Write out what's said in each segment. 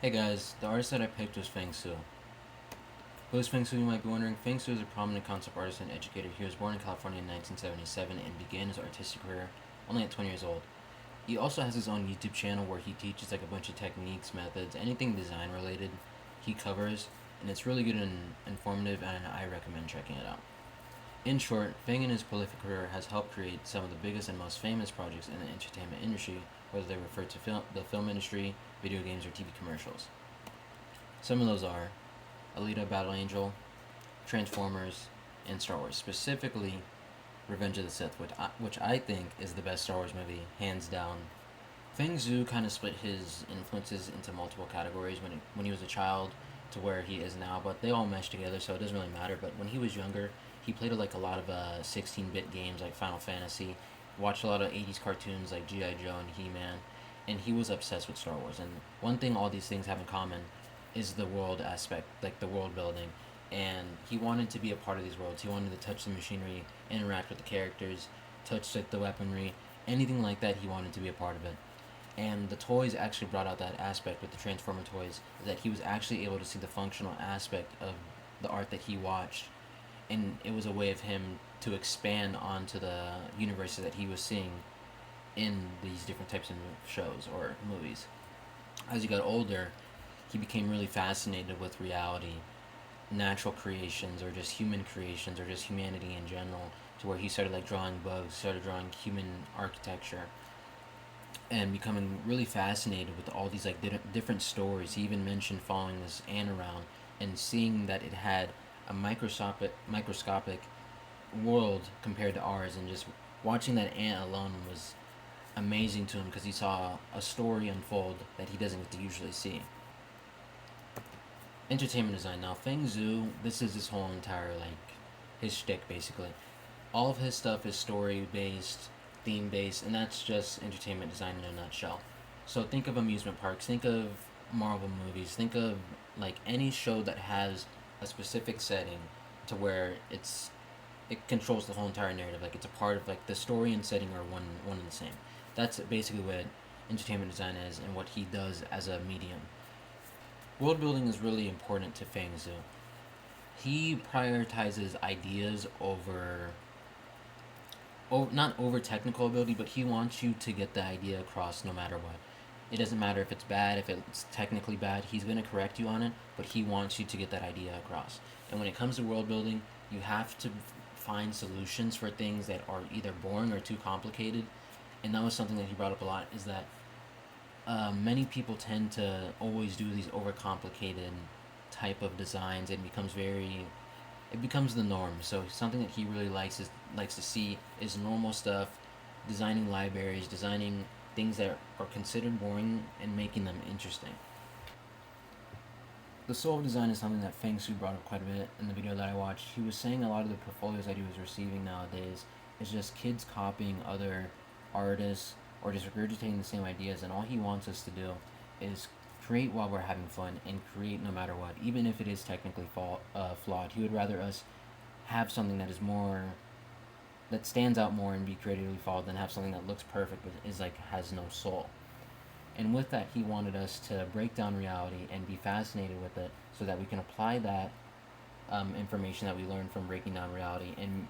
Hey guys, the artist that I picked was Feng. Who is Feng Su, you might be wondering? Feng is a prominent concept artist and educator. He was born in California in 1977 and began his artistic career only at 20 years old. He also has his own YouTube channel where he teaches like a bunch of techniques, methods, anything design related he covers, and it's really good and informative, and I recommend checking it out. In short, Feng in his prolific career has helped create some of the biggest and most famous projects in the entertainment industry, whether they refer to the film industry, video games, or TV commercials. Some of those are Alita Battle Angel, Transformers, and Star Wars. Specifically, Revenge of the Sith, which I think is the best Star Wars movie, hands down. Feng Zhu kind of split his influences into multiple categories when he was a child to where he is now, but they all mesh together, so it doesn't really matter. But when he was younger, he played like a lot of 16-bit games like Final Fantasy, watched a lot of 80s cartoons like G.I. Joe and He-Man, and he was obsessed with Star Wars. And one thing all these things have in common is the world aspect, like the world building. And he wanted to be a part of these worlds. He wanted to touch the machinery, interact with the characters, touch like the weaponry, anything like that. He wanted to be a part of it. And the toys actually brought out that aspect with the Transformer toys, that he was actually able to see the functional aspect of the art that he watched, and it was a way of him to expand onto the universes that he was seeing in these different types of shows or movies. As he got older, he became really fascinated with reality, natural creations, or just human creations, or just humanity in general, to where he started like drawing bugs, started drawing human architecture, and becoming really fascinated with all these like different stories. He even mentioned following this ant around and seeing that it had a microscopic world compared to ours, and just watching that ant alone was amazing to him because he saw a story unfold that he doesn't get to usually see. Entertainment design now. Feng Zhu, this is his whole entire like his shtick basically. All of his stuff is story based, theme based, and that's just entertainment design in a nutshell. So think of amusement parks, think of Marvel movies, think of like any show that has a specific setting to where it controls the whole entire narrative. Like it's a part of like the story and setting are one and the same. That's basically what entertainment design is and what he does as a medium. World building is really important to Feng Zhu. He prioritizes ideas over not over technical ability, but he wants you to get the idea across no matter what. It doesn't matter if it's bad, if it's technically bad, he's going to correct you on it, but he wants you to get that idea across. And when it comes to world building, you have to find solutions for things that are either boring or too complicated. And that was something that he brought up a lot, is that many people tend to always do these overcomplicated type of designs, and it becomes the norm. So something that he really likes to see is normal stuff, designing libraries, designing things that are considered boring and making them interesting. The soul of design is something that Feng Su brought up quite a bit in the video that I watched. He was saying a lot of the portfolios that he was receiving nowadays is just kids copying other artists or just regurgitating the same ideas, and all he wants us to do is create while we're having fun and create no matter what, even if it is technically flawed. He would rather us have something that is more that stands out more and be creatively flawed than have something that looks perfect but is like has no soul. And with that, he wanted us to break down reality and be fascinated with it so that we can apply that information that we learned from breaking down reality and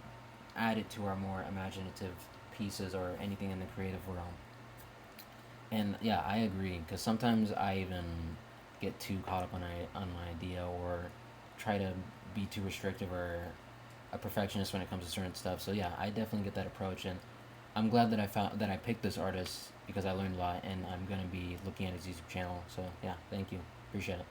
add it to our more imaginative pieces or anything in the creative realm. And yeah, I agree because sometimes I even get too caught up on my idea or try to be too restrictive or a perfectionist when it comes to certain stuff. So yeah, I definitely get that approach, and I'm glad that I picked this artist because I learned a lot, and I'm gonna be looking at his YouTube channel. So yeah, thank you, appreciate it.